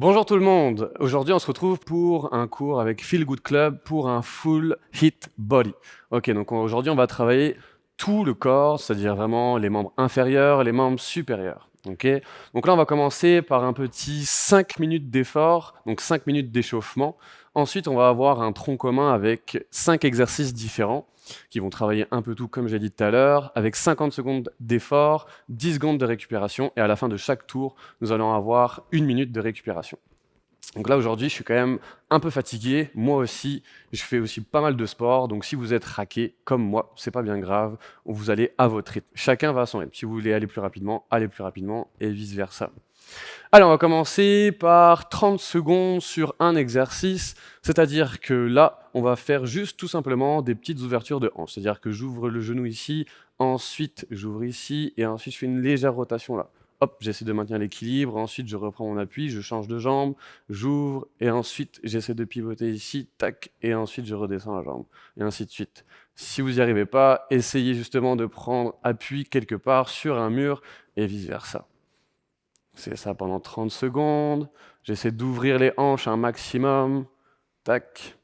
Bonjour tout le monde, aujourd'hui on se retrouve pour un cours avec Feel Good Club pour un full hit body. Ok, donc aujourd'hui on va travailler tout le corps, c'est-à-dire vraiment les membres inférieurs et les membres supérieurs. Ok, donc là on va commencer par un petit 5 minutes d'effort, donc 5 minutes d'échauffement. Ensuite on va avoir un tronc commun avec 5 exercices différents qui vont travailler un peu tout comme j'ai dit tout à l'heure, avec 50 secondes d'effort, 10 secondes de récupération et à la fin de chaque tour, nous allons avoir 1 minute de récupération. Donc là aujourd'hui je suis quand même un peu fatigué, moi aussi, je fais aussi pas mal de sport, donc si vous êtes raqué comme moi, c'est pas bien grave, vous allez à votre rythme. Chacun va à son rythme. Si vous voulez aller plus rapidement et vice versa. Allez, on va commencer par 30 secondes sur un exercice, c'est-à-dire que là, on va faire juste tout simplement des petites ouvertures de hanche, c'est-à-dire que j'ouvre le genou ici, ensuite j'ouvre ici, et ensuite je fais une légère rotation là. Hop, j'essaie de maintenir l'équilibre, ensuite je reprends mon appui, je change de jambe, j'ouvre, et ensuite j'essaie de pivoter ici, tac, et ensuite je redescends la jambe, et ainsi de suite. Si vous n'y arrivez pas, essayez justement de prendre appui quelque part sur un mur, et vice-versa. C'est ça pendant 30 secondes. J'essaie d'ouvrir les hanches un maximum. Tac.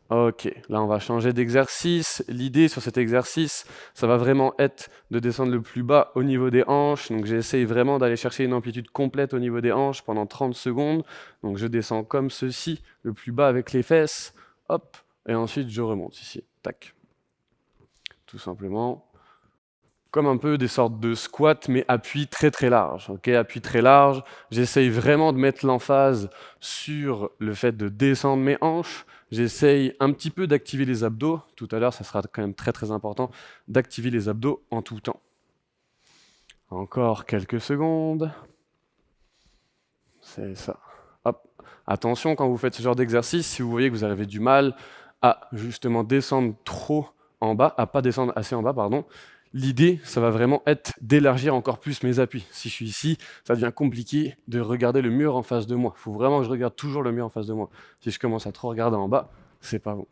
Ok, là on va changer d'exercice. L'idée sur cet exercice, ça va vraiment être de descendre le plus bas au niveau des hanches. Donc j'essaye vraiment d'aller chercher une amplitude complète au niveau des hanches pendant 30 secondes. Donc je descends comme ceci, le plus bas avec les fesses. Hop, et ensuite je remonte ici. Tac. Tout simplement. Comme un peu des sortes de squats, mais appui très très large. Okay, appui très large, j'essaye vraiment de mettre l'emphase sur le fait de descendre mes hanches. J'essaye un petit peu d'activer les abdos. Tout à l'heure, ça sera quand même très très important d'activer les abdos en tout temps. Encore quelques secondes. C'est ça. Hop. Attention quand vous faites ce genre d'exercice, si vous voyez que vous avez du mal à justement descendre trop en bas, à pas descendre assez en bas, pardon, l'idée, ça va vraiment être d'élargir encore plus mes appuis. Si je suis ici, ça devient compliqué de regarder le mur en face de moi. Il faut vraiment que je regarde toujours le mur en face de moi. Si je commence à trop regarder en bas, c'est pas bon.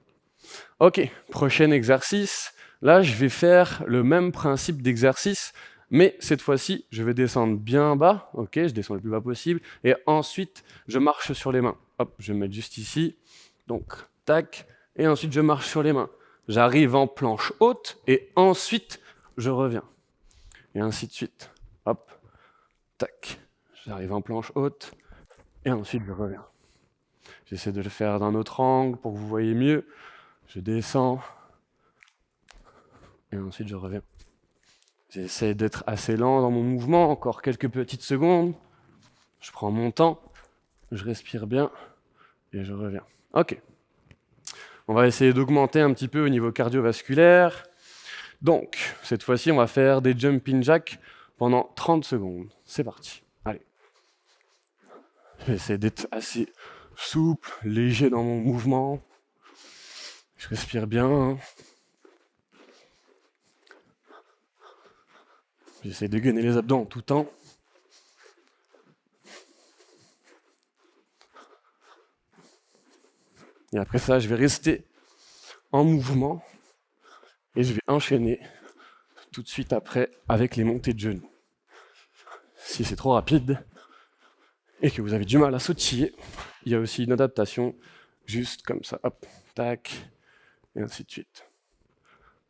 Ok, prochain exercice. Là, je vais faire le même principe d'exercice, mais cette fois-ci, je vais descendre bien bas. Ok, je descends le plus bas possible. Et ensuite, je marche sur les mains. Hop, je vais me mettre juste ici. Donc, tac. Et ensuite, je marche sur les mains. J'arrive en planche haute et ensuite, je reviens. Et ainsi de suite. Hop, tac. J'arrive en planche haute et ensuite, je reviens. J'essaie de le faire d'un autre angle pour que vous voyez mieux. Je descends et ensuite, je reviens. J'essaie d'être assez lent dans mon mouvement, encore quelques petites secondes. Je prends mon temps, je respire bien et je reviens. Ok. On va essayer d'augmenter un petit peu au niveau cardiovasculaire. Donc, cette fois-ci, on va faire des jumping jacks pendant 30 secondes. C'est parti. Allez. J'essaie d'être assez souple, léger dans mon mouvement. Je respire bien. J'essaie de gainer les abdos en tout temps. Et après ça, je vais rester en mouvement et je vais enchaîner tout de suite après avec les montées de genoux. Si c'est trop rapide et que vous avez du mal à sautiller, il y a aussi une adaptation juste comme ça. Hop, tac, et ainsi de suite.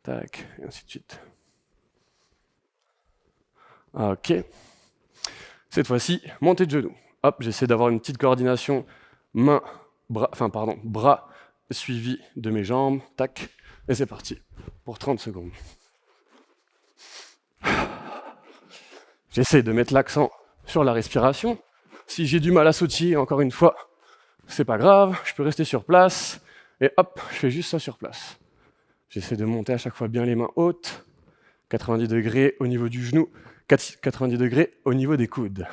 Tac, et ainsi de suite. Ok. Cette fois-ci, montée de genoux. Hop, j'essaie d'avoir une petite coordination bras suivi de mes jambes. Tac, et c'est parti pour 30 secondes. J'essaie de mettre l'accent sur la respiration. Si j'ai du mal à sautiller, encore une fois, c'est pas grave, je peux rester sur place, et hop, je fais juste ça sur place. J'essaie de monter à chaque fois bien les mains hautes, 90 degrés au niveau du genou, 90 degrés au niveau des coudes.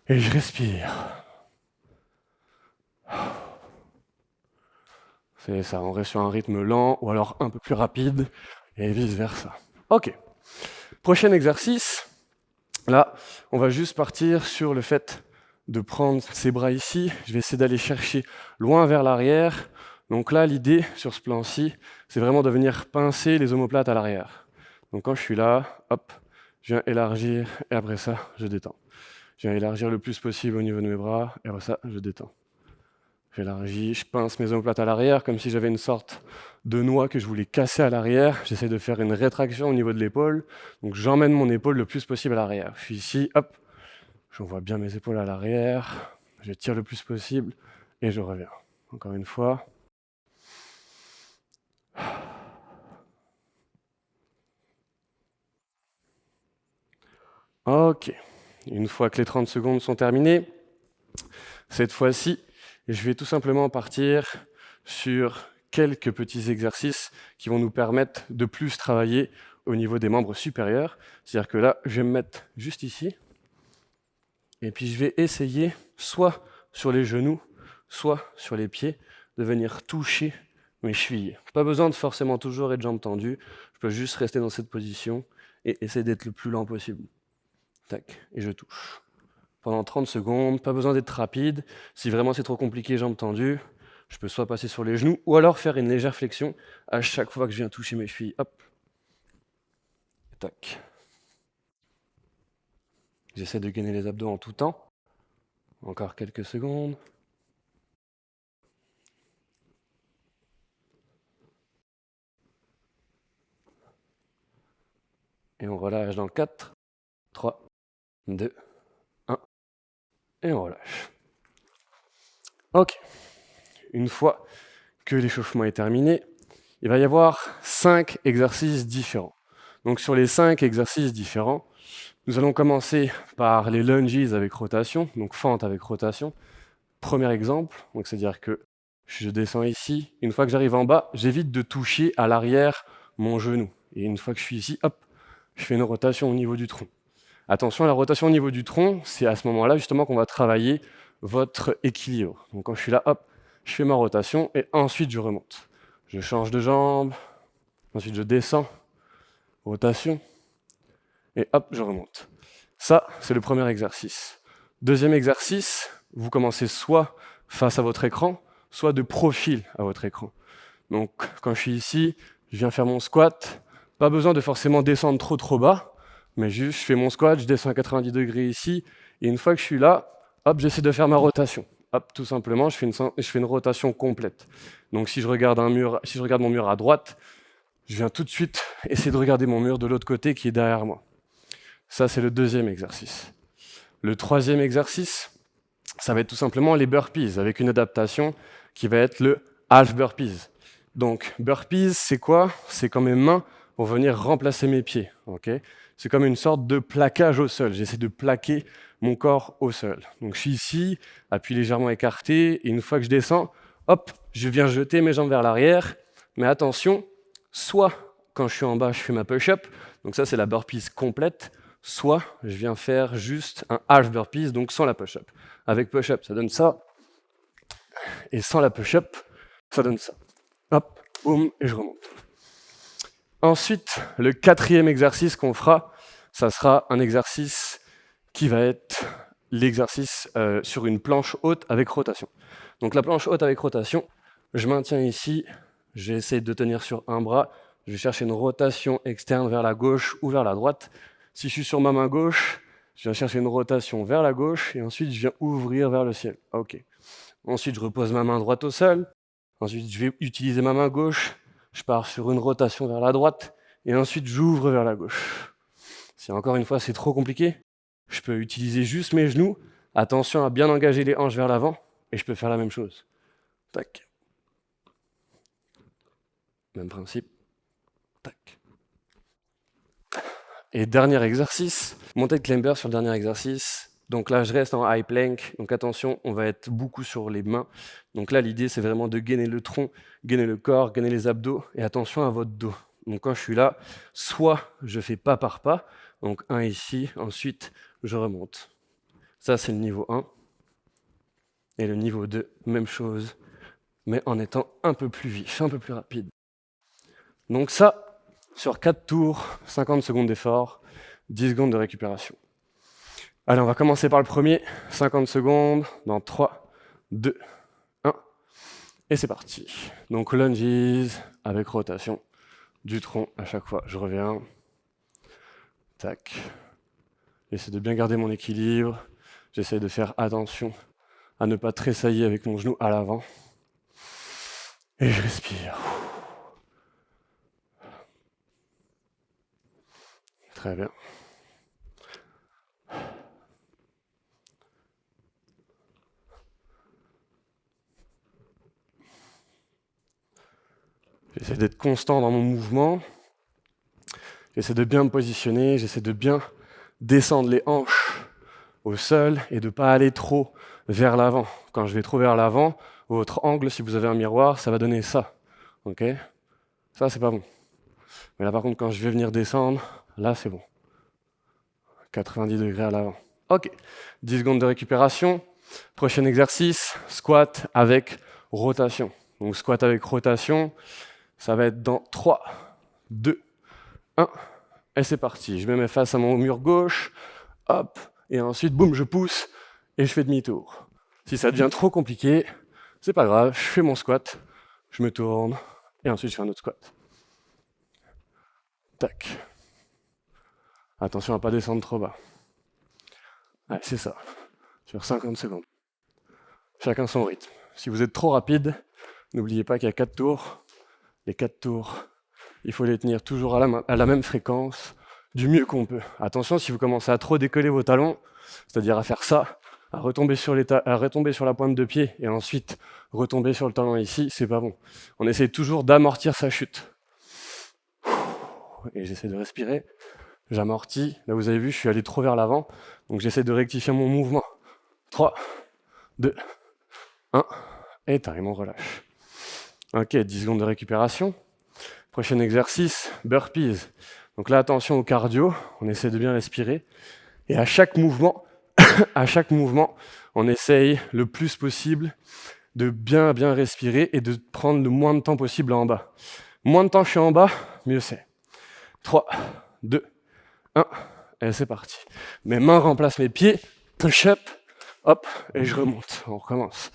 Et je respire. C'est ça, on reste sur un rythme lent, ou alors un peu plus rapide, et vice-versa. Ok. Prochain exercice. Là, on va juste partir sur le fait de prendre ses bras ici. Je vais essayer d'aller chercher loin vers l'arrière. Donc là, l'idée sur ce plan-ci, c'est vraiment de venir pincer les omoplates à l'arrière. Donc quand je suis là, hop, je viens élargir et après ça, je détends. Je viens élargir le plus possible au niveau de mes bras, et après ça, je détends. J'élargis, je pince mes omoplates à l'arrière, comme si j'avais une sorte de noix que je voulais casser à l'arrière. J'essaie de faire une rétraction au niveau de l'épaule, donc j'emmène mon épaule le plus possible à l'arrière. Je suis ici, hop, j'envoie bien mes épaules à l'arrière, je tire le plus possible, et je reviens. Encore une fois. Ok, une fois que les 30 secondes sont terminées, cette fois-ci, je vais tout simplement partir sur quelques petits exercices qui vont nous permettre de plus travailler au niveau des membres supérieurs. C'est-à-dire que là, je vais me mettre juste ici, et puis je vais essayer, soit sur les genoux, soit sur les pieds, de venir toucher mes chevilles. Pas besoin de forcément toujours être jambes tendues, je peux juste rester dans cette position et essayer d'être le plus lent possible. Tac, et je touche. Pendant 30 secondes, pas besoin d'être rapide. Si vraiment c'est trop compliqué, jambes tendues, je peux soit passer sur les genoux, ou alors faire une légère flexion à chaque fois que je viens toucher mes chevilles. Hop. Tac. J'essaie de gainer les abdos en tout temps. Encore quelques secondes. Et on relâche dans 4, 3, 2, 1. Et on relâche. Ok. Une fois que l'échauffement est terminé, il va y avoir 5 exercices différents. Donc sur les 5 exercices différents, nous allons commencer par les lunges avec rotation, donc fente avec rotation. Premier exemple, donc c'est-à-dire que je descends ici, une fois que j'arrive en bas, j'évite de toucher à l'arrière mon genou. Et une fois que je suis ici, hop, je fais une rotation au niveau du tronc. Attention, la rotation au niveau du tronc, c'est à ce moment-là justement qu'on va travailler votre équilibre. Donc quand je suis là, hop, je fais ma rotation et ensuite je remonte. Je change de jambe, ensuite je descends, rotation, et hop, je remonte. Ça, c'est le premier exercice. Deuxième exercice, vous commencez soit face à votre écran, soit de profil à votre écran. Donc, quand je suis ici, je viens faire mon squat. Pas besoin de forcément descendre trop bas, mais juste, je fais mon squat, je descends à 90 degrés ici, et une fois que je suis là, hop, j'essaie de faire ma rotation. Hop, tout simplement, je fais une rotation complète. Donc, si je regarde mon mur à droite, je viens tout de suite essayer de regarder mon mur de l'autre côté qui est derrière moi. Ça, c'est le deuxième exercice. Le troisième exercice, ça va être tout simplement les burpees, avec une adaptation qui va être le half burpees. Donc, burpees, c'est quoi? C'est quand mes mains vont venir remplacer mes pieds. Okay, c'est comme une sorte de plaquage au sol. J'essaie de plaquer mon corps au sol. Donc, je suis ici, appui légèrement écarté, et une fois que je descends, hop, je viens jeter mes jambes vers l'arrière. Mais attention, soit quand je suis en bas, je fais ma push-up, donc ça, c'est la burpees complète, soit je viens faire juste un half burpees, donc sans la push-up. Avec push-up, ça donne ça, et sans la push-up, ça donne ça. Hop, boum, et je remonte. Ensuite, le quatrième exercice qu'on fera, ça sera un exercice qui va être l'exercice sur une planche haute avec rotation. Donc la planche haute avec rotation, je maintiens ici, j'essaie de tenir sur un bras, je vais chercher une rotation externe vers la gauche ou vers la droite. Si je suis sur ma main gauche, je viens chercher une rotation vers la gauche et ensuite je viens ouvrir vers le ciel. Ok. Ensuite, je repose ma main droite au sol. Ensuite, je vais utiliser ma main gauche. Je pars sur une rotation vers la droite et ensuite j'ouvre vers la gauche. Si encore une fois c'est trop compliqué, je peux utiliser juste mes genoux. Attention à bien engager les hanches vers l'avant et je peux faire la même chose. Tac. Même principe. Tac. Et dernier exercice, montée de climber sur le dernier exercice. Donc là, je reste en high plank. Donc attention, on va être beaucoup sur les mains. Donc là, l'idée, c'est vraiment de gainer le tronc, gainer le corps, gainer les abdos. Et attention à votre dos. Donc quand je suis là, soit je fais pas par pas. Donc un ici, ensuite, je remonte. Ça, c'est le niveau 1. Et le niveau 2, même chose, mais en étant un peu plus vif, un peu plus rapide. Donc ça, sur 4 tours, 50 secondes d'effort, 10 secondes de récupération. Allez, on va commencer par le premier, 50 secondes, dans 3, 2, 1, et c'est parti. Donc lunges avec rotation du tronc à chaque fois. Je reviens. Tac. J'essaie de bien garder mon équilibre. J'essaie de faire attention à ne pas tressaillir avec mon genou à l'avant. Et je respire. Très bien. J'essaie d'être constant dans mon mouvement. J'essaie de bien me positionner. J'essaie de bien descendre les hanches au sol et de ne pas aller trop vers l'avant. Quand je vais trop vers l'avant, votre angle, si vous avez un miroir, ça va donner ça. Ok ? Ça, c'est pas bon. Mais là, par contre, quand je vais venir descendre, là, c'est bon. 90 degrés à l'avant. Ok. 10 secondes de récupération. Prochain exercice, squat avec rotation. Donc, squat avec rotation, ça va être dans 3, 2, 1. Et c'est parti. Je me mets face à mon mur gauche. Hop. Et ensuite, boum, je pousse et je fais demi-tour. Si ça devient trop compliqué, c'est pas grave, je fais mon squat, je me tourne et ensuite je fais un autre squat. Tac. Attention à pas descendre trop bas. Ouais, c'est ça. Sur 50 secondes. Chacun son rythme. Si vous êtes trop rapide, n'oubliez pas qu'il y a 4 tours. Les 4 tours, il faut les tenir toujours à la même fréquence, du mieux qu'on peut. Attention, si vous commencez à trop décoller vos talons, c'est-à-dire à faire ça, à retomber sur la pointe de pied et ensuite retomber sur le talon ici, c'est pas bon. On essaie toujours d'amortir sa chute. Et j'essaie de respirer. J'amortis. Là, vous avez vu, je suis allé trop vers l'avant. Donc, j'essaie de rectifier mon mouvement. 3, 2, 1. Et time, on relâche. Ok, 10 secondes de récupération. Prochain exercice, burpees. Donc là, attention au cardio. On essaie de bien respirer. Et à chaque mouvement, on essaye le plus possible de bien respirer et de prendre le moins de temps possible en bas. Moins de temps je suis en bas, mieux c'est. 3, 2, 1, et c'est parti. Mes mains remplacent mes pieds, push-up, hop, et je remonte. On recommence.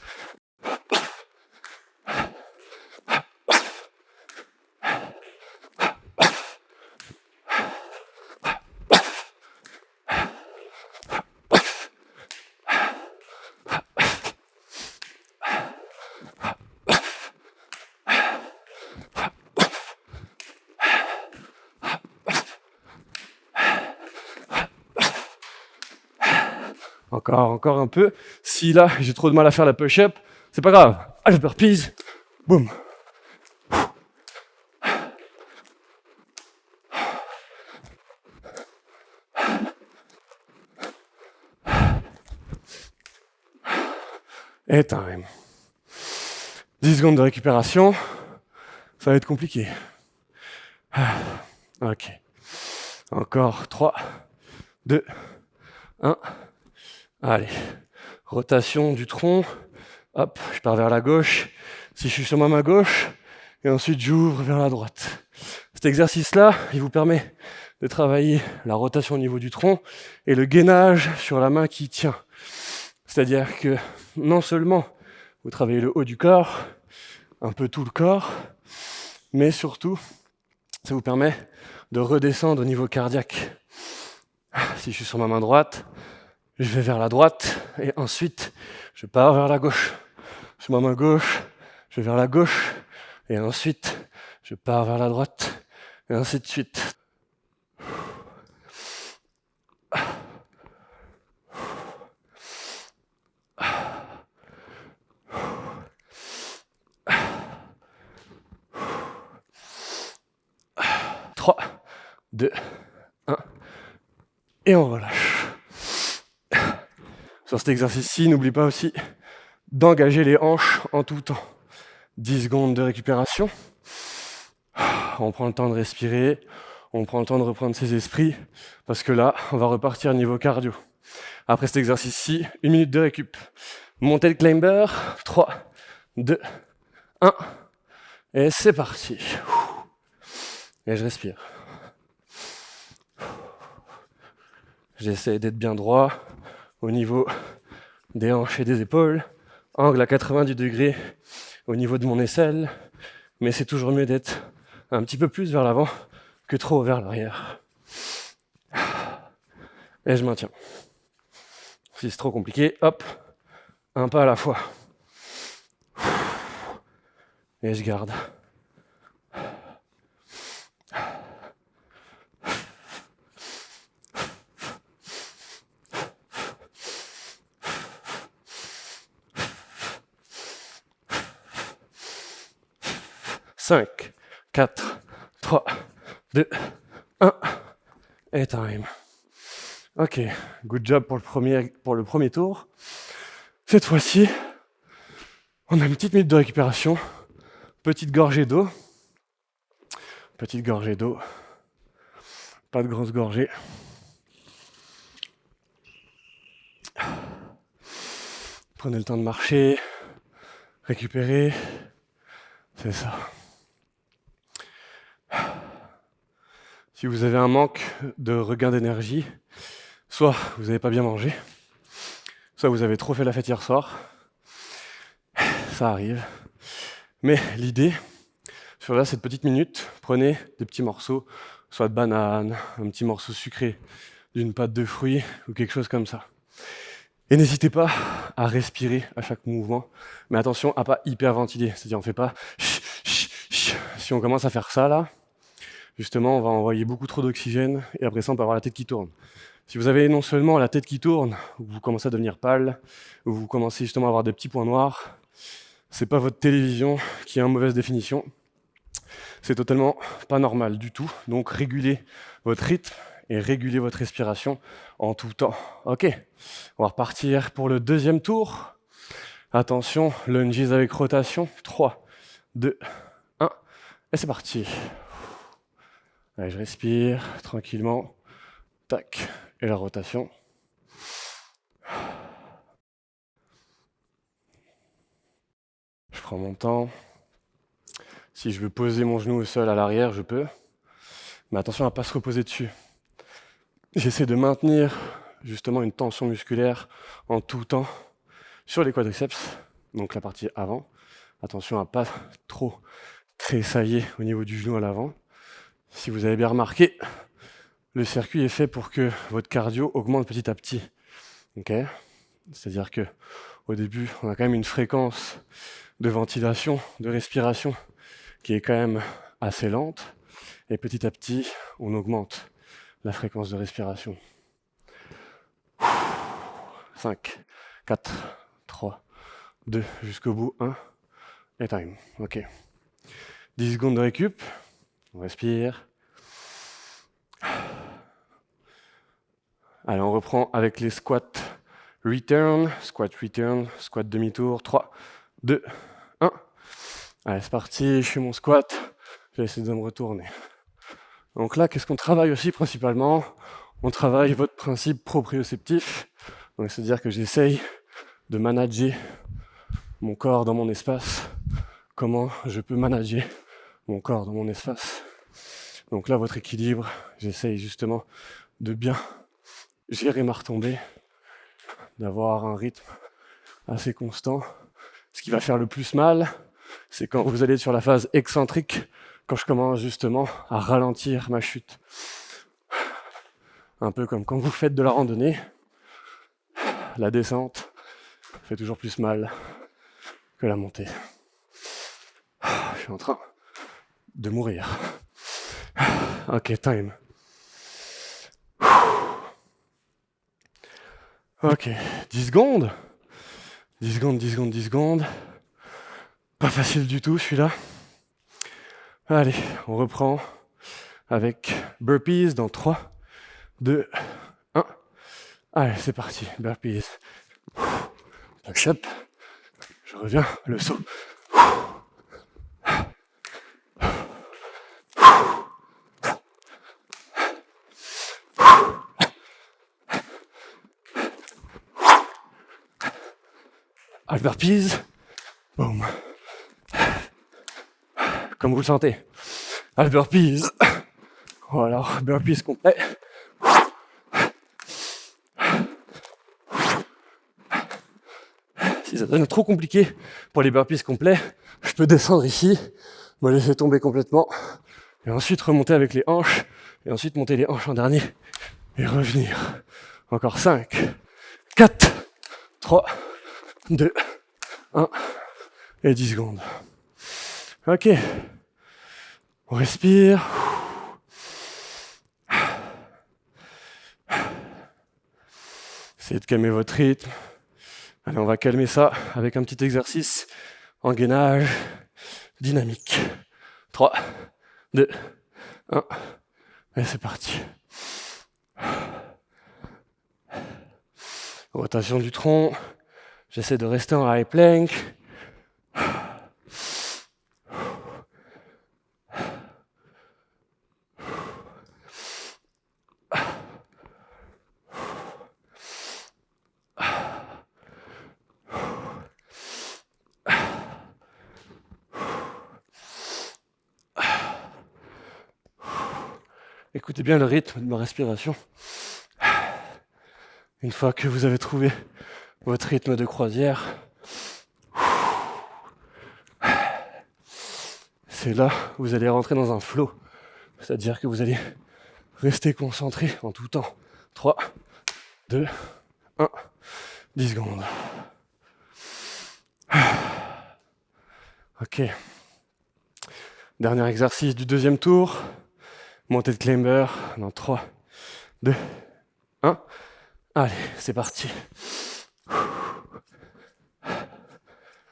Encore un peu. Si là, j'ai trop de mal à faire la push-up, c'est pas grave. Allez, burpees, boum. Et time. 10 secondes de récupération. Ça va être compliqué. Ok. Encore 3, 2, 1. Allez. Rotation du tronc. Hop, je pars vers la gauche. Si je suis sur ma main gauche, et ensuite j'ouvre vers la droite. Cet exercice-là, il vous permet de travailler la rotation au niveau du tronc et le gainage sur la main qui tient. C'est-à-dire que non seulement vous travaillez le haut du corps, un peu tout le corps, mais surtout, ça vous permet de redescendre au niveau cardiaque. Si je suis sur ma main droite, je vais vers la droite et ensuite je pars vers la gauche. Sur ma main gauche, je vais vers la gauche et ensuite je pars vers la droite et ainsi de suite. Trois, 2, 1 et on relâche. Sur cet exercice-ci, n'oublie pas aussi d'engager les hanches en tout temps. 10 secondes de récupération. On prend le temps de respirer, on prend le temps de reprendre ses esprits, parce que là, on va repartir niveau cardio. Après cet exercice-ci, 1 minute de récup. Montez le climber, 3, 2, 1, et c'est parti. Et je respire. J'essaie d'être bien droit au niveau des hanches et des épaules, angle à 90 degrés au niveau de mon aisselle, mais c'est toujours mieux d'être un petit peu plus vers l'avant que trop vers l'arrière. Et je maintiens. Si c'est trop compliqué, hop, un pas à la fois. Et je garde. Cinq, 4, 3, 2, 1, et time. Ok, good job pour le premier tour. Cette fois-ci, on a une petite minute de récupération. Petite gorgée d'eau. Petite gorgée d'eau. Pas de grosse gorgée. Prenez le temps de marcher, récupérer. C'est ça. Si vous avez un manque de regain d'énergie, soit vous n'avez pas bien mangé, soit vous avez trop fait la fête hier soir. Ça arrive. Mais l'idée, sur là, cette petite minute, prenez des petits morceaux, soit de banane, un petit morceau sucré d'une pâte de fruits ou quelque chose comme ça. Et n'hésitez pas à respirer à chaque mouvement, mais attention à pas hyperventiler, c'est-à-dire on fait pas si on commence à faire ça là, justement on va envoyer beaucoup trop d'oxygène et après ça on peut avoir la tête qui tourne. Si vous avez non seulement la tête qui tourne, ou vous commencez à devenir pâle, ou vous commencez justement à avoir des petits points noirs, c'est pas votre télévision qui est en mauvaise définition, c'est totalement pas normal du tout, donc régulez votre rythme et régulez votre respiration en tout temps. Ok, on va repartir pour le deuxième tour. Attention, lunges avec rotation. 3, 2, 1, et c'est parti. Allez, je respire tranquillement. Tac, et la rotation. Je prends mon temps. Si je veux poser mon genou au sol à l'arrière, je peux. Mais attention à ne pas se reposer dessus. J'essaie de maintenir justement une tension musculaire en tout temps sur les quadriceps, donc la partie avant. Attention à ne pas trop tressailler au niveau du genou à l'avant. Si vous avez bien remarqué, le circuit est fait pour que votre cardio augmente petit à petit. Okay, c'est-à-dire que au début, on a quand même une fréquence de ventilation, de respiration qui est quand même assez lente. Et petit à petit, on augmente la fréquence de respiration. 5, 4, 3, 2, jusqu'au bout, 1, et time. Ok. 10 secondes de récup. On respire. Allez, on reprend avec les squats return, squat demi-tour. 3, 2, 1. Allez, c'est parti, je fais mon squat. Je vais essayer de me retourner. Donc là, qu'est-ce qu'on travaille aussi principalement? On travaille votre principe proprioceptif. Donc c'est-à-dire que j'essaye de manager mon corps dans mon espace. Comment je peux manager mon corps dans mon espace. Donc là, votre équilibre, j'essaye justement de bien gérer ma retombée, d'avoir un rythme assez constant. Ce qui va faire le plus mal, c'est quand vous allez sur la phase excentrique, quand je commence justement à ralentir ma chute. Un peu comme quand vous faites de la randonnée, la descente fait toujours plus mal que la montée. Je suis en train de mourir. Ok, time. Ok, 10 secondes. 10 secondes. Pas facile du tout celui-là. Allez, on reprend avec burpees dans 3, 2, 1. Allez, c'est parti, burpees. Push-up. Je reviens, le saut. Burpees. Boom. Comme vous le sentez. Burpees. Voilà, burpees complet. Si ça devient trop compliqué pour les burpees complets, je peux descendre ici, me laisser tomber complètement, et ensuite remonter avec les hanches, et ensuite monter les hanches en dernier, et revenir. Encore 5, 4, 3, 2, 1 et 10 secondes. Ok, on respire. Essayez de calmer votre rythme. Allez, on va calmer ça avec un petit exercice en gainage dynamique. 3, 2, 1, et c'est parti. Rotation du tronc. J'essaie de rester en high plank. Écoutez bien le rythme de ma respiration. Une fois que vous avez trouvé votre rythme de croisière, c'est là où vous allez rentrer dans un flow. C'est-à-dire que vous allez rester concentré en tout temps. 3, 2, 1, 10 secondes. Ok. Dernier exercice du deuxième tour. Montée de climber dans 3, 2, 1. Allez, c'est parti.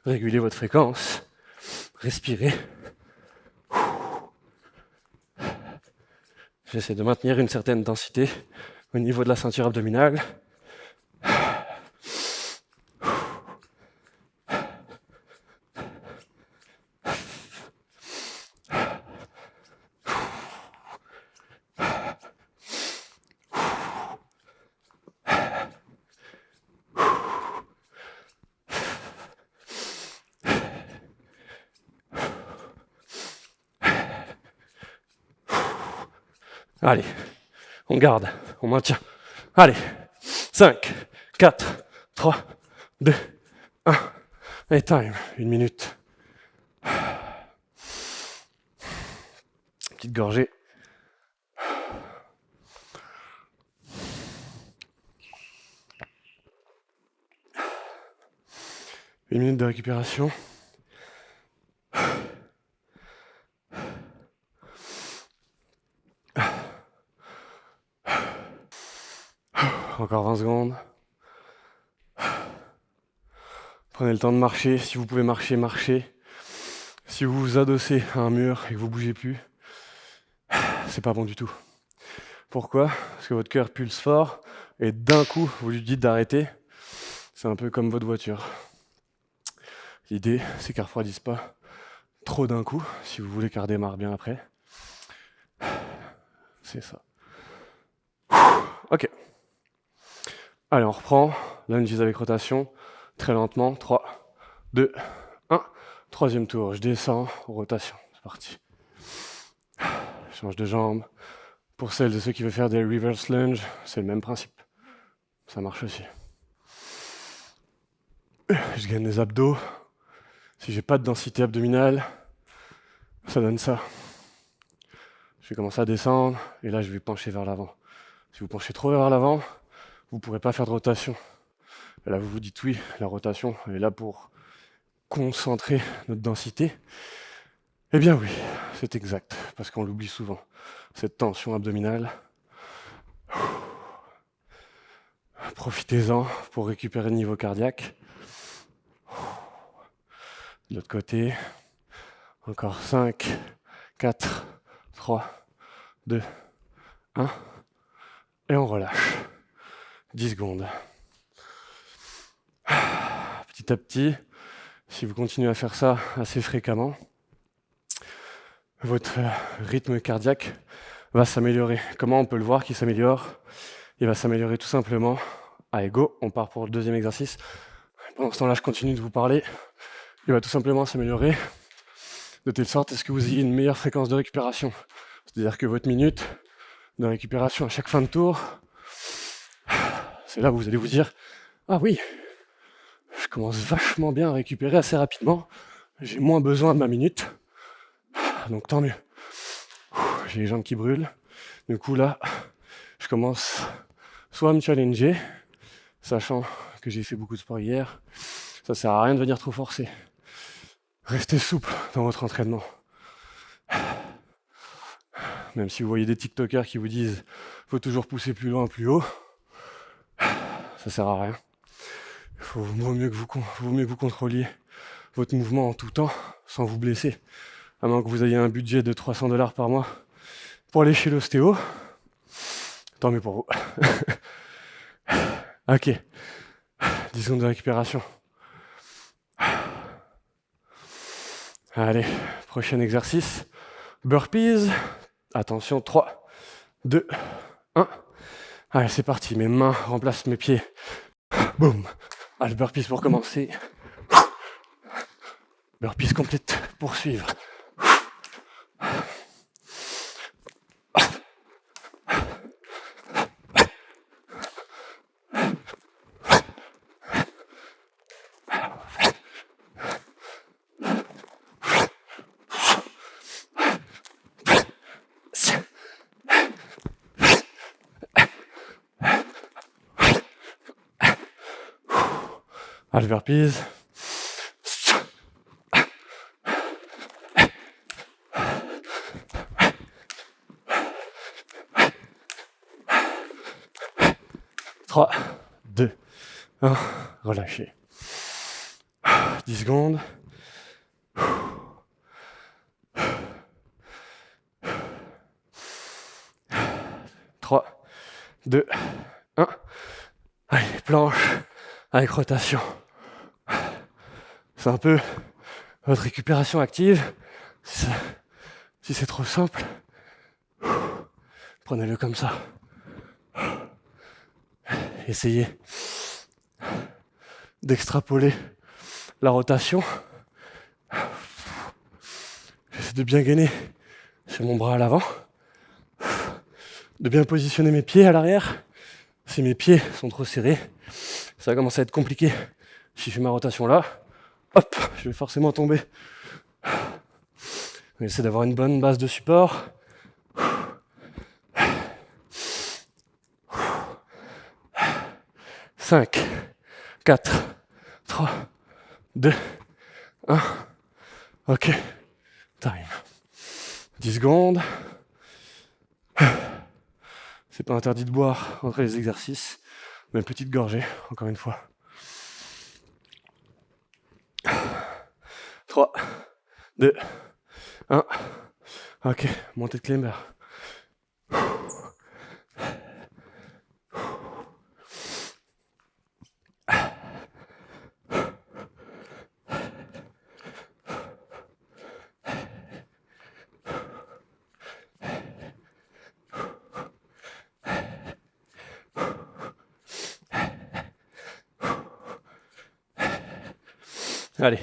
Régulez votre fréquence. Respirez. J'essaie de maintenir une certaine densité au niveau de la ceinture abdominale. Allez, on garde, on maintient. Allez, 5, 4, 3, 2, 1. Et time, 1 minute. Petite gorgée. Une minute de récupération. Encore 20 secondes. Prenez le temps de marcher. Si vous pouvez marcher, marchez. Si vous vous adossez à un mur et que vous bougez plus, c'est pas bon du tout. Pourquoi ? Parce que votre cœur pulse fort et d'un coup, vous lui dites d'arrêter. C'est un peu comme votre voiture. L'idée, c'est qu'elle ne refroidisse pas trop d'un coup, si vous voulez qu'elle redémarre bien après. C'est ça. Ok. Allez, on reprend. Lunges avec rotation. Très lentement. 3, 2, 1. Troisième tour. Je descends. Rotation. C'est parti. Je change de jambe. Pour celles et ceux qui veulent faire des reverse lunge, c'est le même principe. Ça marche aussi. Je gagne des abdos. Si j'ai pas de densité abdominale, ça donne ça. Je vais commencer à descendre et là je vais pencher vers l'avant. Si vous penchez trop vers l'avant, vous ne pourrez pas faire de rotation. Et là vous vous dites oui, la rotation elle est là pour concentrer notre densité. Eh bien oui, c'est exact, parce qu'on l'oublie souvent. Cette tension abdominale. Profitez-en pour récupérer le niveau cardiaque. De l'autre côté, encore 5, 4, 3, 2, 1. Et on relâche. 10 secondes. Petit à petit, si vous continuez à faire ça assez fréquemment, votre rythme cardiaque va s'améliorer. Comment on peut le voir qu'il s'améliore ? Il va s'améliorer tout simplement. Allez, go, on part pour le deuxième exercice. Pendant ce temps-là, je continue de vous parler. Il va tout simplement s'améliorer de telle sorte à ce que vous ayez une meilleure fréquence de récupération. C'est-à-dire que votre minute de récupération à chaque fin de tour, c'est là où vous allez vous dire « Ah oui, je commence vachement bien à récupérer assez rapidement, j'ai moins besoin de ma minute, donc tant mieux. J'ai les jambes qui brûlent, du coup là, je commence soit à me challenger, sachant que j'ai fait beaucoup de sport hier, ça sert à rien de venir trop forcer. Restez souple dans votre entraînement. Même si vous voyez des TikTokers qui vous disent « faut toujours pousser plus loin, plus haut », ça sert à rien. Vaut mieux que vous contrôliez votre mouvement en tout temps, sans vous blesser. À moins que vous ayez un budget de 300 $ par mois pour aller chez l'ostéo, tant mieux pour vous. Ok, 10 secondes de récupération. Allez, prochain exercice. Burpees. Attention, 3, 2, 1. Allez, c'est parti. Mes mains remplacent mes pieds. Boum. Allez, burpees pour commencer. Burpees complète pour suivre. Allez, burpees. Trois, 2, 1, relâchez. 10 secondes. 3, 2, 1. Allez, planche avec rotation. C'est un peu votre récupération active. Si c'est trop simple, prenez-le comme ça. Essayez d'extrapoler la rotation. J'essaie de bien gainer sur mon bras à l'avant, de bien positionner mes pieds à l'arrière. Si mes pieds sont trop serrés, ça va commencer à être compliqué. Si je fais ma rotation là, hop, je vais forcément tomber. J'essaie d'avoir une bonne base de support. Cinq, 4, 3, 2, 1. Ok, time. 10 secondes. C'est pas interdit de boire entre les exercices, mais petite gorgée, encore une fois. 3, 2, 1. Ok, montée de climber. Allez.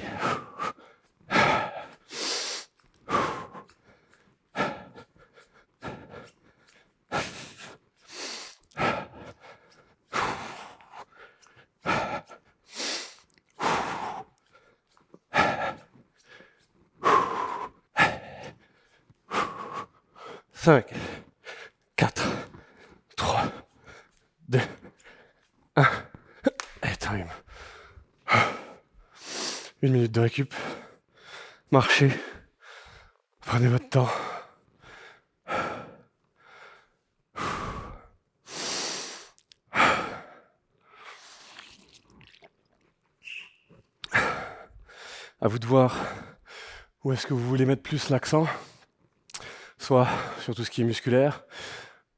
Cinq, 4, 3, 2, 1. Et time. 1 minute de récup. Marchez. Prenez votre temps. À vous de voir où est-ce que vous voulez mettre plus l'accent. Soit sur tout ce qui est musculaire.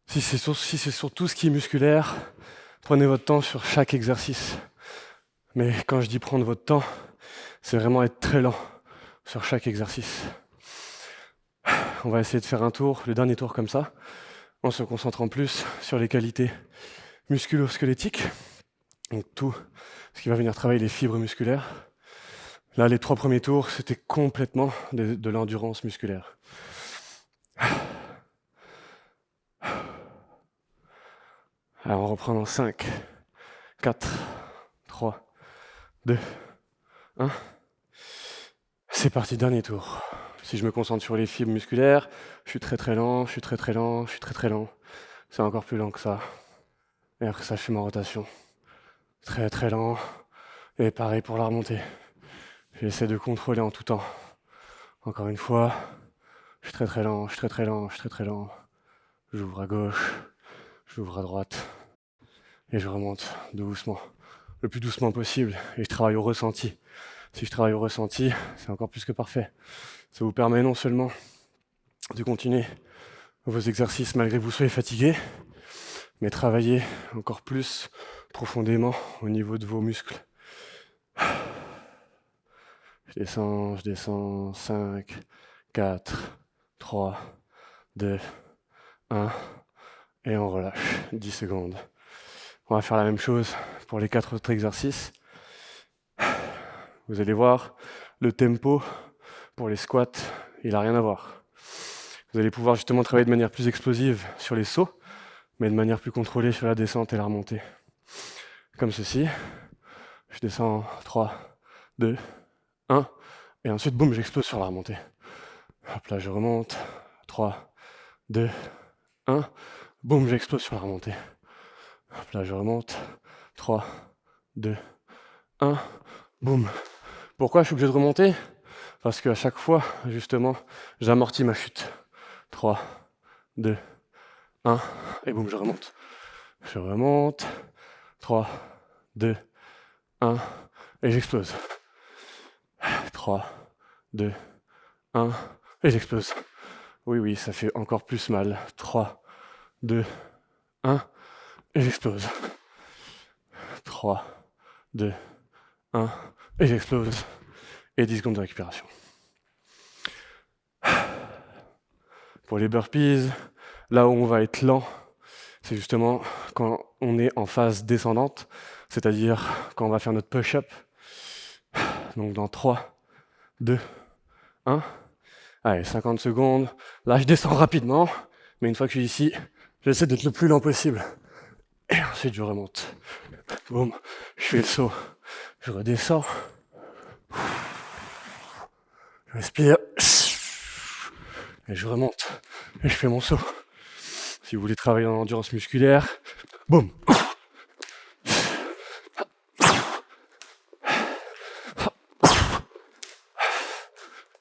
Si c'est sur tout ce qui est musculaire, prenez votre temps sur chaque exercice. Mais quand je dis prendre votre temps, c'est vraiment être très lent sur chaque exercice. On va essayer de faire un tour, le dernier tour comme ça, en se concentrant plus sur les qualités musculo-squelettiques. Donc tout ce qui va venir travailler les fibres musculaires. Là, les 3 premiers tours, c'était complètement de l'endurance musculaire. Alors on reprend dans 5, 4, 3, 2, 1. C'est parti, dernier tour. Si je me concentre sur les fibres musculaires, je suis très très lent, je suis très très lent, je suis très très lent. C'est encore plus lent que ça. Et après ça, je fais ma rotation. Très très lent. Et pareil pour la remontée. J'essaie de contrôler en tout temps. Encore une fois, je suis très très lent, je suis très très lent, je suis très très lent. J'ouvre à gauche, j'ouvre à droite. Et je remonte doucement, le plus doucement possible. Et je travaille au ressenti. Si je travaille au ressenti, c'est encore plus que parfait. Ça vous permet non seulement de continuer vos exercices malgré que vous soyez fatigué, mais travailler encore plus profondément au niveau de vos muscles. Je descends, 5, 4, 3, 2, 1, et on relâche, 10 secondes. On va faire la même chose pour les 4 autres exercices. Vous allez voir, le tempo pour les squats, il n'a rien à voir. Vous allez pouvoir justement travailler de manière plus explosive sur les sauts, mais de manière plus contrôlée sur la descente et la remontée. Comme ceci. Je descends 3, 2, 1, et ensuite, boum, j'explose sur la remontée. Hop là, je remonte. 3, 2, 1, boum, j'explose sur la remontée. Hop là, je remonte. 3, 2, 1, boum. Pourquoi je suis obligé de remonter? Parce qu'à chaque fois, justement, j'amortis ma chute. 3, 2, 1, et boum, je remonte. Je remonte. 3, 2, 1, et j'explose. 3, 2, 1, et j'explose. Oui, ça fait encore plus mal. 3, 2, 1, et j'explose. 3, 2, 1, et j'explose. Et 10 secondes de récupération. Pour les burpees, là où on va être lent, c'est justement quand on est en phase descendante, c'est-à-dire quand on va faire notre push-up. Donc dans 3, 2, 1. Allez, 50 secondes. Là, je descends rapidement, mais une fois que je suis ici, j'essaie d'être le plus lent possible. Et ensuite, je remonte. Boum, je fais le saut. Je redescends. Je respire. Et je remonte. Et je fais mon saut. Si vous voulez travailler en endurance musculaire, boum.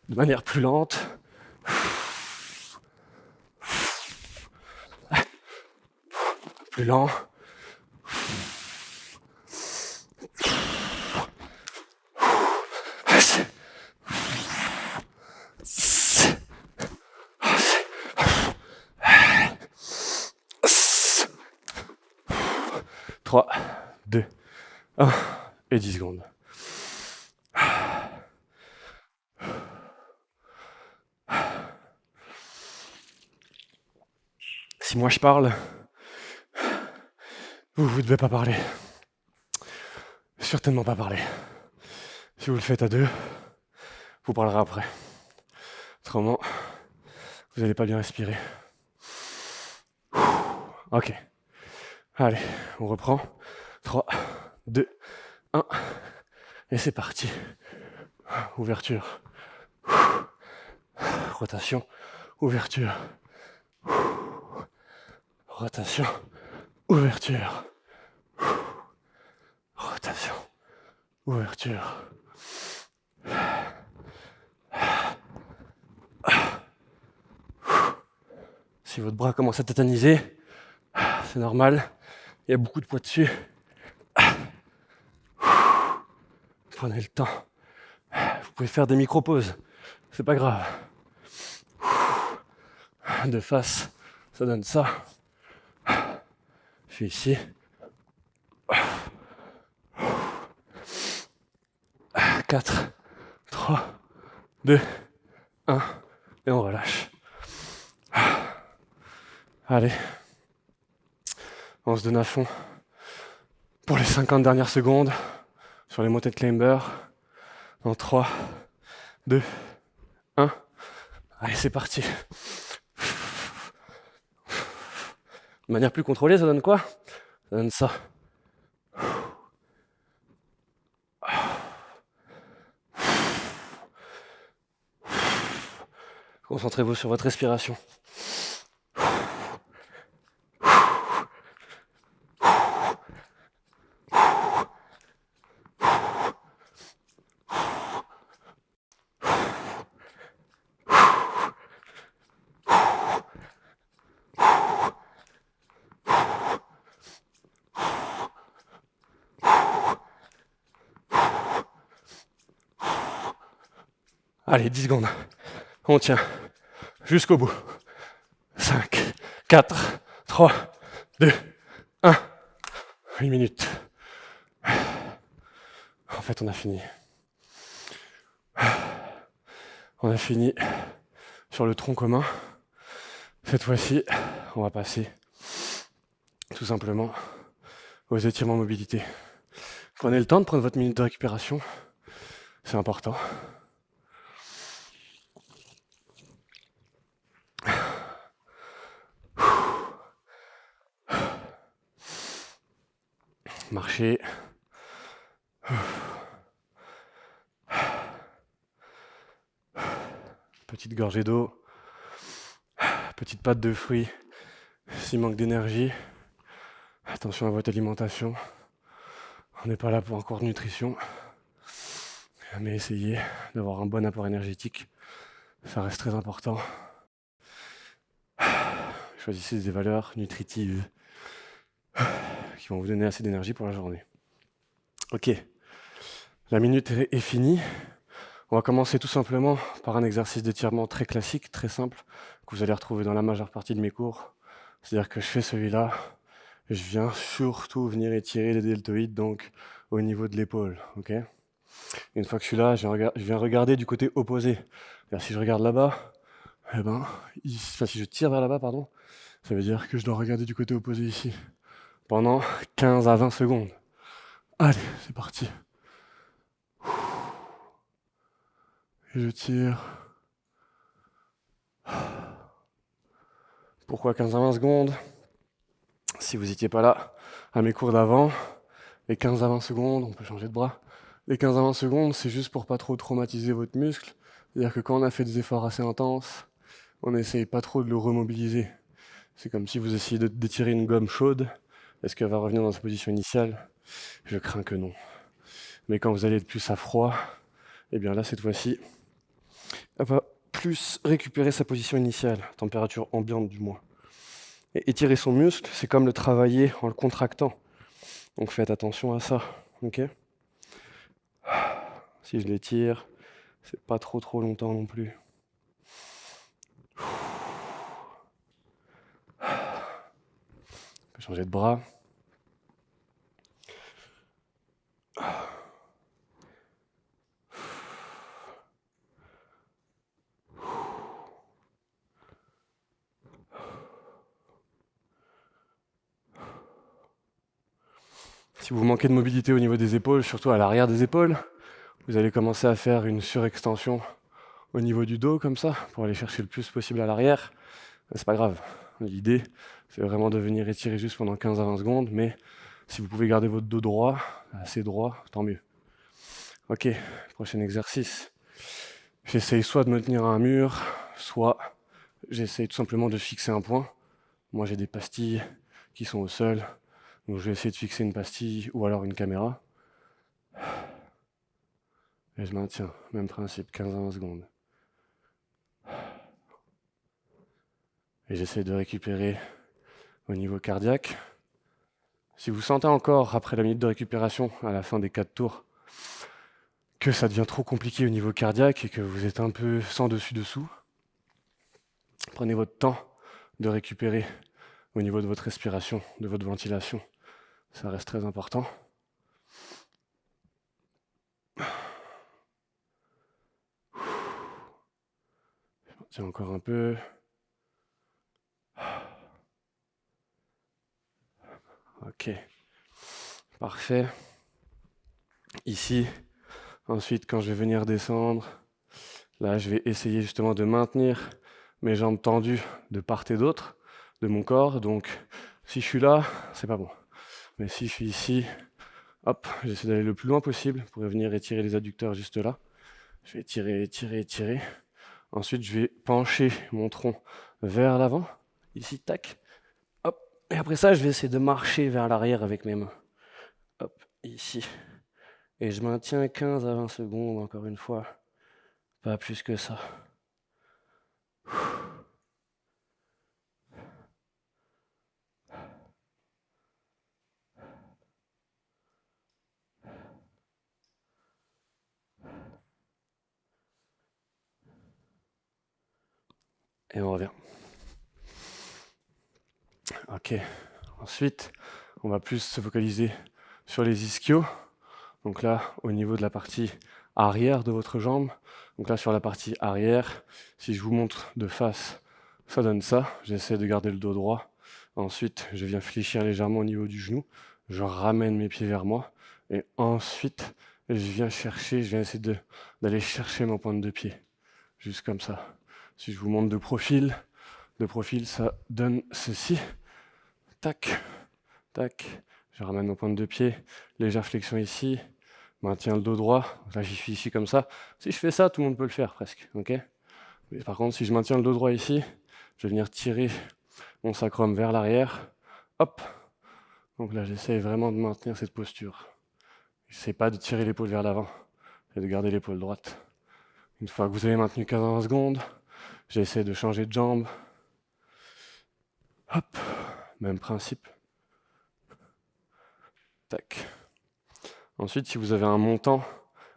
De manière plus lente. Plus lent. Trois, 2, 1, et 10 secondes. Si moi je parle, vous ne devez pas parler. Certainement pas parler. Si vous le faites à deux, vous parlerez après. Autrement, vous n'allez pas bien respirer. Ok. Allez, on reprend. 3, 2, 1. Et c'est parti. Ouverture. Rotation. Ouverture. Rotation. Ouverture. Rotation. Ouverture. Si votre bras commence à tétaniser, c'est normal. Il y a beaucoup de poids dessus. Prenez le temps. Vous pouvez faire des micro-pauses. C'est pas grave. De face, ça donne ça. Je suis ici. 4, 3, 2, 1. Et on relâche. Allez. On se donne à fond. Pour les 50 dernières secondes, sur les mountain climbers. En 3, 2, 1. Allez, c'est parti. De manière plus contrôlée, ça donne quoi? Ça donne ça. Concentrez-vous sur votre respiration. Allez, 10 secondes. On tient jusqu'au bout. 5, 4, 3, 2, 1. 1 minute. En fait, on a fini. On a fini sur le tronc commun. Cette fois-ci, on va passer tout simplement aux étirements mobilité. Prenez le temps de prendre votre minute de récupération. C'est important. Marcher. Petite gorgée d'eau. Petite pâte de fruits. S'il manque d'énergie, attention à votre alimentation. On n'est pas là pour un cours de nutrition. Mais essayez d'avoir un bon apport énergétique. Ça reste très important. Choisissez des valeurs nutritives qui vont vous donner assez d'énergie pour la journée. Ok, la minute est finie. On va commencer tout simplement par un exercice d'étirement très classique, très simple, que vous allez retrouver dans la majeure partie de mes cours. C'est-à-dire que je fais celui-là, et je viens surtout venir étirer les deltoïdes, donc au niveau de l'épaule. Okay, une fois que je suis là, je viens regarder du côté opposé. C'est-à-dire, si je regarde là-bas, si je tire vers là-bas, pardon, ça veut dire que je dois regarder du côté opposé ici, pendant 15 à 20 secondes. Allez, c'est parti. Et je tire. Pourquoi 15 à 20 secondes? Si vous n'étiez pas là à mes cours d'avant, les 15 à 20 secondes, on peut changer de bras. Les 15 à 20 secondes, c'est juste pour pas trop traumatiser votre muscle. C'est-à-dire que quand on a fait des efforts assez intenses, on n'essaye pas trop de le remobiliser. C'est comme si vous essayez d'étirer une gomme chaude. Est-ce qu'elle va revenir dans sa position initiale? Je crains que non. Mais quand vous allez être plus à froid, eh bien là, cette fois-ci, elle va plus récupérer sa position initiale, température ambiante du moins. Et étirer son muscle, c'est comme le travailler en le contractant. Donc faites attention à ça, ok? Si je l'étire, c'est pas trop longtemps non plus. On peut changer de bras. Si vous manquez de mobilité au niveau des épaules, surtout à l'arrière des épaules, vous allez commencer à faire une surextension au niveau du dos, comme ça, pour aller chercher le plus possible à l'arrière. C'est pas grave. L'idée, c'est vraiment de venir étirer juste pendant 15 à 20 secondes, mais si vous pouvez garder votre dos droit, assez droit, tant mieux. Ok, prochain exercice. J'essaye soit de me tenir à un mur, soit j'essaye tout simplement de fixer un point. Moi, j'ai des pastilles qui sont au sol, donc je vais essayer de fixer une pastille ou alors une caméra. Et je maintiens, même principe, 15 à 20 secondes. Et j'essaie de récupérer au niveau cardiaque. Si vous sentez encore, après la minute de récupération, à la fin des 4 tours, que ça devient trop compliqué au niveau cardiaque et que vous êtes un peu sans dessus-dessous, prenez votre temps de récupérer au niveau de votre respiration, de votre ventilation. Ça reste très important. Tiens, encore un peu. Ok. Parfait. Ici, ensuite, quand je vais venir descendre, là, je vais essayer justement de maintenir mes jambes tendues de part et d'autre de mon corps. Donc, si je suis là, c'est pas bon. Mais si je suis ici, hop, j'essaie d'aller le plus loin possible pour venir étirer les adducteurs juste là. Je vais étirer. Ensuite, je vais pencher mon tronc vers l'avant. Ici, tac. Hop. Et après ça, je vais essayer de marcher vers l'arrière avec mes mains. Hop, ici. Et je maintiens 15 à 20 secondes, encore une fois. Pas plus que ça. Et on revient. Ok. Ensuite, on va plus se focaliser sur les ischios. Donc là, au niveau de la partie arrière de votre jambe. Donc là, sur la partie arrière, si je vous montre de face, ça donne ça. J'essaie de garder le dos droit. Ensuite, je viens fléchir légèrement au niveau du genou. Je ramène mes pieds vers moi. Et ensuite, je viens essayer d'aller chercher mon pointe de pied. Juste comme ça. Si je vous montre de profil, ça donne ceci. Tac, tac. Je ramène mon pointe de pied. Légère flexion ici. Maintiens le dos droit. Là, j'y suis ici comme ça. Si je fais ça, tout le monde peut le faire presque. Ok. Mais par contre, si je maintiens le dos droit ici, je vais venir tirer mon sacrum vers l'arrière. Hop. Donc là, j'essaie vraiment de maintenir cette posture. J'essaie pas de tirer l'épaule vers l'avant. Et de garder l'épaule droite. Une fois que vous avez maintenu 15 secondes, j'essaie de changer de jambe. Hop. Même principe. Tac. Ensuite, si vous avez un montant,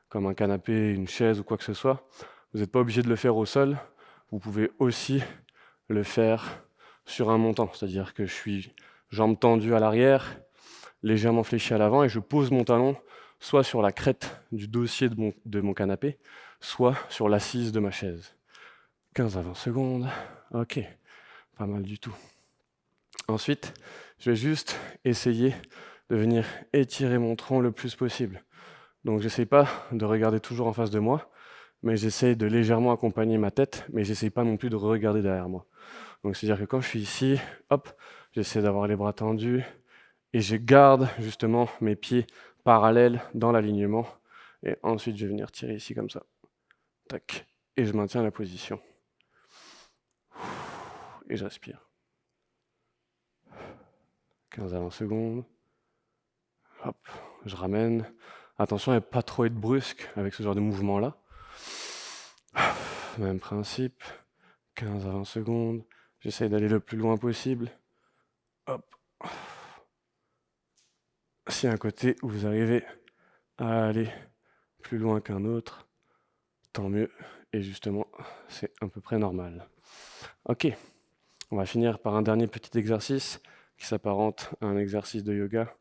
comme un canapé, une chaise ou quoi que ce soit, vous n'êtes pas obligé de le faire au sol. Vous pouvez aussi le faire sur un montant. C'est-à-dire que je suis jambes tendues à l'arrière, légèrement fléchi à l'avant, et je pose mon talon soit sur la crête du dossier de mon canapé, soit sur l'assise de ma chaise. 15 à 20 secondes. Ok, pas mal du tout. Ensuite, je vais juste essayer de venir étirer mon tronc le plus possible. Donc j'essaie pas de regarder toujours en face de moi, mais j'essaie de légèrement accompagner ma tête, mais j'essaie pas non plus de regarder derrière moi. Donc c'est-à-dire que quand je suis ici, hop, j'essaie d'avoir les bras tendus, et je garde justement mes pieds parallèles dans l'alignement, et ensuite je vais venir tirer ici comme ça. Tac, et je maintiens la position. Et je respire. 15 à 20 secondes. Hop, je ramène. Attention à ne pas trop être brusque avec ce genre de mouvement-là. Même principe. 15 à 20 secondes. J'essaie d'aller le plus loin possible. Hop. Si un côté où vous arrivez à aller plus loin qu'un autre, tant mieux. Et justement, c'est à peu près normal. Ok. On va finir par un dernier petit exercice qui s'apparente à un exercice de yoga.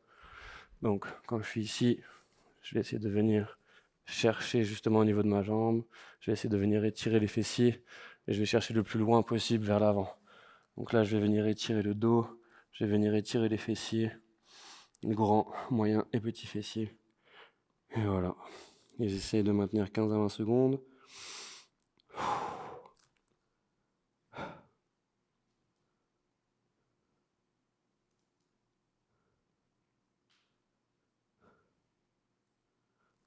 Donc, quand je suis ici, je vais essayer de venir chercher justement au niveau de ma jambe. Je vais essayer de venir étirer les fessiers et je vais chercher le plus loin possible vers l'avant. Donc là, je vais venir étirer le dos, je vais venir étirer les fessiers, grand, moyen et petit fessier. Et voilà. Et j'essaie de maintenir 15 à 20 secondes.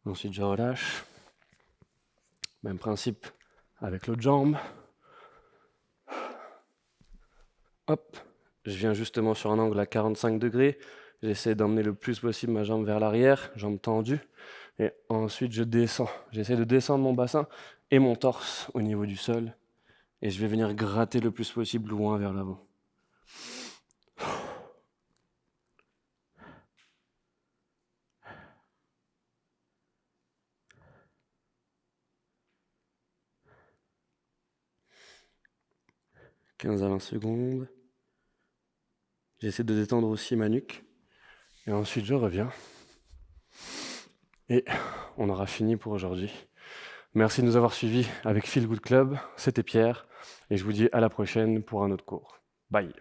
Ensuite, je relâche. Même principe avec l'autre jambe. Hop, je viens justement sur un angle à 45 degrés. J'essaie d'emmener le plus possible ma jambe vers l'arrière, jambe tendue. Et ensuite, je descends. J'essaie de descendre mon bassin et mon torse au niveau du sol. Et je vais venir gratter le plus possible loin vers l'avant. « 15 à 20 secondes. J'essaie de détendre aussi ma nuque. Et ensuite, je reviens. Et on aura fini pour aujourd'hui. Merci de nous avoir suivis avec Feel Good Club. C'était Pierre. Et je vous dis à la prochaine pour un autre cours. Bye.